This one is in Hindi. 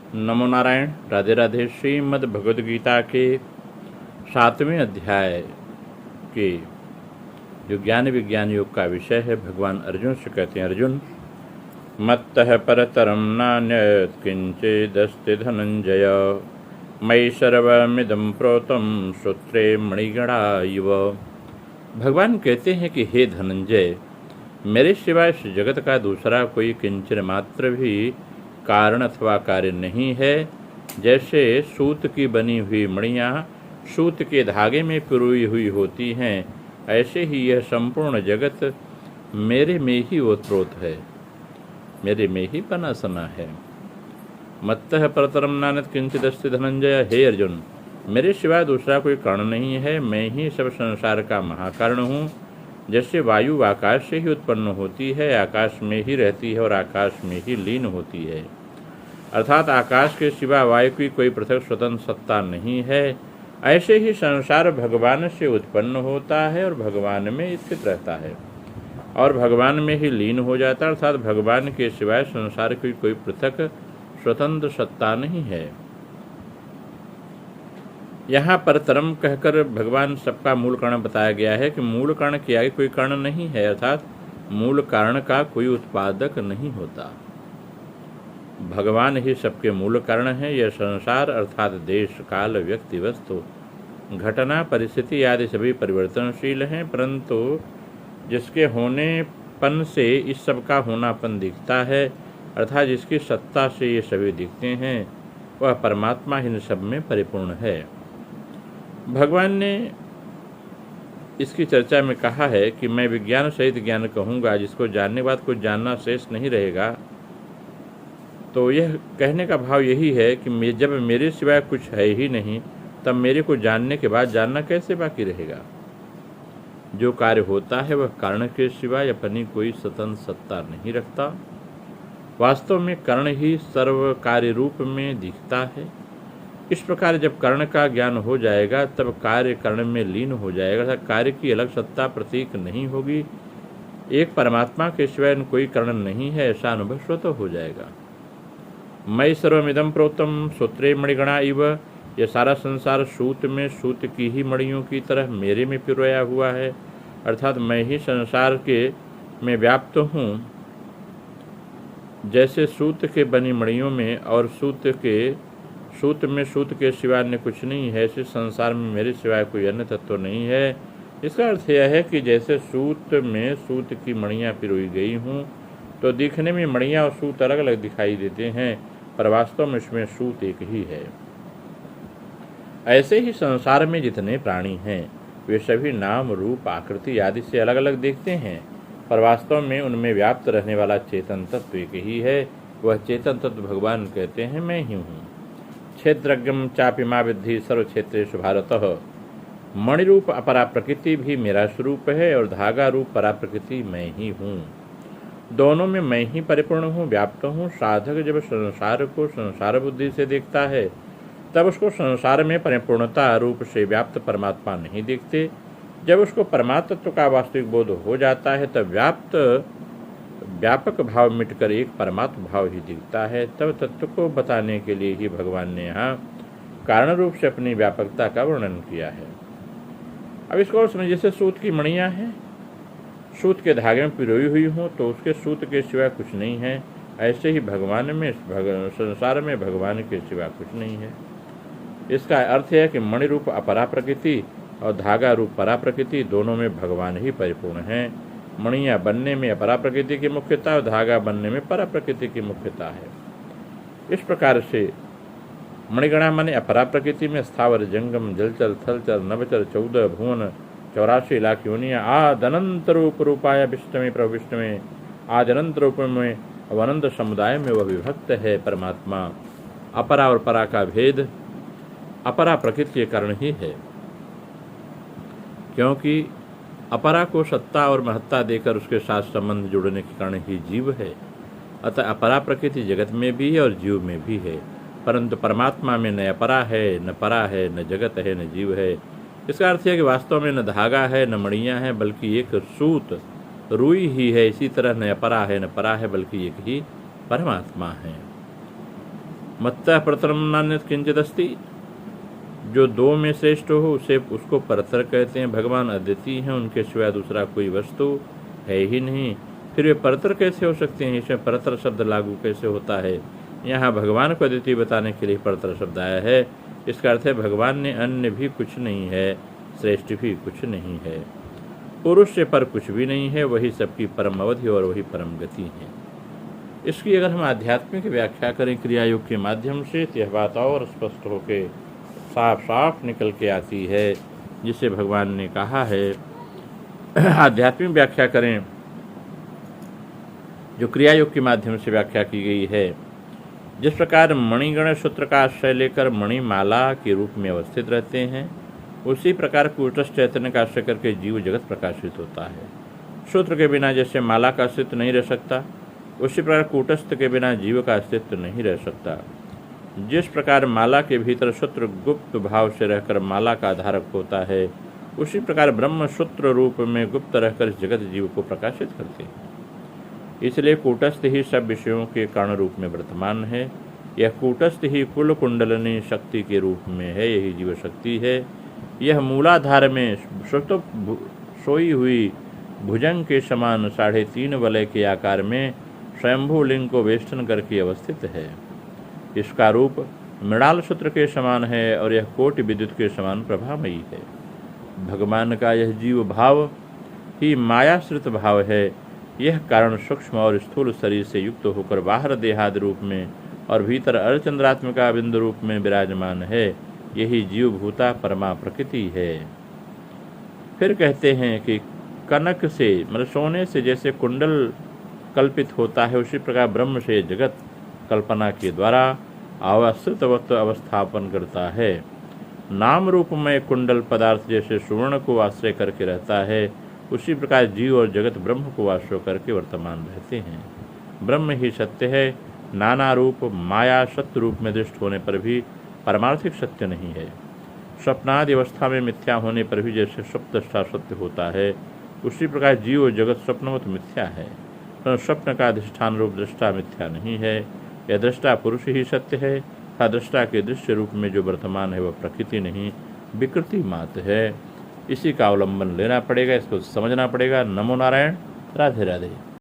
नमो नारायण। राधे राधे। श्रीमद् भगवद गीता के 7वें अध्याय के जो ज्ञान विज्ञान योग का विषय है, भगवान अर्जुन से कहते हैं, अर्जुन मत्तः परतरम नान्यत् किंचिदस्ति धनंजय मयि सर्वमिदं प्रोतं श्रोत्रे मणिगणा इव। भगवान कहते हैं कि हे धनंजय, मेरे सिवाय इस जगत का दूसरा कोई किंचन मात्र भी कारण अथवा कार्य नहीं है। जैसे सूत की बनी हुई मणियाँ सूत के धागे में पिरोई हुई होती हैं, ऐसे ही यह संपूर्ण जगत मेरे में ही ओतप्रोत है, मेरे में ही बना सना है। मत्तः परतरम नान्यत् किंचिदस्ति धनंजय। हे अर्जुन, मेरे सिवाय दूसरा कोई कारण नहीं है, मैं ही सब संसार का महाकारण हूँ। जैसे वायु आकाश से ही उत्पन्न होती है, आकाश में ही रहती है और आकाश में ही लीन होती है, अर्थात आकाश के सिवा वायु की कोई पृथक स्वतंत्र सत्ता नहीं है, ऐसे ही संसार भगवान से उत्पन्न होता है और भगवान में स्थित रहता है और भगवान में ही लीन हो जाता है, अर्थात भगवान के सिवाय संसार की कोई पृथक स्वतंत्र सत्ता नहीं है। यहाँ पर तरम कहकर भगवान सबका मूल कारण बताया गया है कि मूल कारण के आगे कोई कारण नहीं है, अर्थात मूल कारण का कोई उत्पादक नहीं होता। भगवान ही सबके मूल कारण है। यह संसार अर्थात देश काल व्यक्ति वस्तु घटना परिस्थिति आदि सभी परिवर्तनशील हैं, परंतु जिसके होनेपन से इस सब का होनापन दिखता है, अर्थात जिसकी सत्ता से ये सभी दिखते हैं, वह परमात्मा इन सब में परिपूर्ण है। भगवान ने इसकी चर्चा में कहा है कि मैं विज्ञान सहित ज्ञान कहूँगा, जिसको जानने के बाद कुछ जानना शेष नहीं रहेगा। तो यह कहने का भाव यही है कि जब मेरे सिवाय कुछ है ही नहीं, तब मेरे को जानने के बाद जानना कैसे बाकी रहेगा। जो कार्य होता है वह कारण के सिवाय अपनी कोई स्वतंत्र सत्ता नहीं रखता। वास्तव में कर्ण ही सर्व कार्य रूप में दिखता है। इस प्रकार जब कर्ण का ज्ञान हो जाएगा, तब कार्य कर्ण में लीन हो जाएगा। कार्य की अलग सत्ता प्रतीक नहीं होगी। एक परमात्मा के सिवाय कोई कर्ण नहीं है, ऐसा अनुभव स्वतः हो जाएगा। मयि सर्वमिदं प्रोतं श्रोत्रे मणिगणा इव। यह सारा संसार सूत में सूत की ही मणियों की तरह मेरे में पिरोया हुआ है, अर्थात मैं ही संसार के में व्याप्त हूँ। जैसे सूत के बनी मणियों में और सूत में सूत के सिवाय अन्य कुछ नहीं है, ऐसे संसार में मेरे सिवाय कोई अन्य तत्व नहीं है। इसका अर्थ यह है कि जैसे सूत में सूत की मणियाँ पिरोई गई हूँ, तो दिखने में मणियाँ और सूत अलग अलग दिखाई देते हैं, पर वास्तव में इसमें सूत एक ही है। ऐसे ही संसार में जितने प्राणी हैं, वे सभी नाम रूप आकृति आदि से अलग अलग दिखते हैं, पर वास्तव में उनमें व्याप्त रहने वाला चेतन तत्व एक ही है। वह चेतन तत्व भगवान कहते हैं, मैं ही हूँ। क्षेत्रज्ञम चापि मा विद्धि सर्व क्षेत्रेषु भारतः। मणिरूप अपरा प्रकृति भी मेरा स्वरूप है और धागा रूप परा प्रकृति मैं ही हूँ। दोनों में मैं ही परिपूर्ण हूँ, व्याप्त हूँ। साधक जब संसार को संसार बुद्धि से देखता है, तब उसको संसार में परिपूर्णता रूप से व्याप्त परमात्मा नहीं देखते। जब उसको परमात्म तत्व का वास्तविक बोध हो जाता है, तब व्यापक भाव मिटकर एक परमात्म भाव ही दिखता है। तब तत्व को बताने के लिए ही भगवान ने यहाँ कारण रूप से अपनी व्यापकता का वर्णन किया है। अब इसको और समझिए, जैसे सूत की मणियाँ हैं, सूत के धागे में पिरोई हुई हों, तो उसके सूत के सिवा कुछ नहीं है, ऐसे ही भगवान में संसार में भगवान के सिवा कुछ नहीं है। इसका अर्थ है कि मणि रूप अपरा प्रकृति और धागा रूप परा प्रकृति दोनों में भगवान ही परिपूर्ण हैं। मणियाँ बनने में अपरा प्रकृति की मुख्यता और धागा बनने में परा प्रकृति की मुख्यता है। इस प्रकार से मणिगणा माने अपरा प्रकृति में स्थावर जंगम जलचर थलचर नवचर 14 भुवन 84 लाख योनियाँ आद अनंत रूप रूपाय विष्णु प्रभु विष्णु आद अनंत रूप में और अनंत समुदाय में वह विभक्त है। परमात्मा अपरा और परा का भेद अपरा प्रकृति के कारण ही है, क्योंकि अपरा को सत्ता और महत्ता देकर उसके साथ संबंध जोड़ने के कारण ही जीव है। अतः अपरा प्रकृति जगत में भी है और जीव में भी है, परंतु परमात्मा में न अपरा है, न परा है, न जगत है, न जीव है। इसका अर्थ है कि वास्तव में न धागा है, न मणियाँ हैं, बल्कि एक सूत रुई ही है। इसी तरह न अपरा है, न परा है, बल्कि एक ही परमात्मा है। मत्तः परतरम नान्यत् किंचित् अस्ति। जो दो में श्रेष्ठ हो उसको परतर कहते हैं। भगवान अद्वितीय हैं, उनके सिवाय दूसरा कोई वस्तु है ही नहीं। फिर वे परतर कैसे हो सकते हैं? इसमें परतर शब्द लागू कैसे होता है? यहाँ भगवान को अद्वितीय बताने के लिए परतर शब्द आया है। इसका अर्थ है भगवान ने अन्य भी कुछ नहीं है, श्रेष्ठ भी कुछ नहीं है, पुरुष से पर कुछ भी नहीं है, वही सबकी परम अवधि और वही परम गति है। इसकी अगर हम आध्यात्मिक व्याख्या करें क्रिया योग के माध्यम से तो यह बात और स्पष्ट होकर साफ साफ निकल के आती है, जिसे भगवान ने कहा है। आध्यात्मिक व्याख्या करें जो क्रिया योग के माध्यम से व्याख्या की गई है। जिस प्रकार मणिगण सूत्र का आश्रय लेकर मणिमाला के रूप में अवस्थित रहते हैं, उसी प्रकार कूटस्थ चैतन्य का आश्रय करके जीव जगत प्रकाशित होता है। सूत्र के बिना जैसे माला का अस्तित्व नहीं रह सकता, उसी प्रकार कूटस्थ के बिना जीव का अस्तित्व नहीं रह सकता। जिस प्रकार माला के भीतर सूत्र गुप्त भाव से रहकर माला का धारक होता है, उसी प्रकार ब्रह्म सूत्र रूप में गुप्त रहकर जगत जीव को प्रकाशित करते हैं। इसलिए कूटस्थ ही सब विषयों के कारण रूप में वर्तमान है। यह कूटस्थ ही कुल कुंडलनी शक्ति के रूप में है, यही जीव शक्ति है। यह मूलाधार में सोई हुई भुजंग के समान 3.5 वलय के आकार में स्वयंभू लिंग को वेष्टन करके अवस्थित है। इसका रूप मृणाल सूत्र के समान है और यह कोटि विद्युत के समान प्रभामयी है। भगवान का यह जीव भाव ही मायाश्रित भाव है। यह कारण सूक्ष्म और स्थूल शरीर से युक्त होकर बाहर देहादि रूप में और भीतर अर्धचंद्रात्मिका बिंदु रूप में विराजमान है। यही जीवभूता परमा प्रकृति है। फिर कहते हैं कि कनक से मतलब सोने से जैसे कुंडल कल्पित होता है, उसी प्रकार ब्रह्म से जगत कल्पना के द्वारा अवस्थित अवस्थापन करता है। नाम रूप में कुंडल पदार्थ जैसे सुवर्ण को आश्रय करके रहता है, उसी प्रकार जीव और जगत ब्रह्म को आश्रय करके वर्तमान रहते हैं। ब्रह्म ही सत्य है। नाना रूप माया सत्य रूप में दृष्ट होने पर भी पारमार्थिक सत्य नहीं है। स्वप्नादि अवस्था में मिथ्या होने पर भी जैसे स्वप्नदृष्टा सत्य होता है, उसी प्रकार जीव और जगत स्वप्नवत मिथ्या है, परंतु स्वप्न का अधिष्ठान रूप दृष्टा मिथ्या नहीं है। यह दृष्टा पुरुष ही सत्य है, तथा दृष्टा के दृश्य रूप में जो वर्तमान है वह प्रकृति नहीं विकृति मात्र है। इसी का अवलंबन लेना पड़ेगा, इसको समझना पड़ेगा। नमो नारायण। राधे राधे।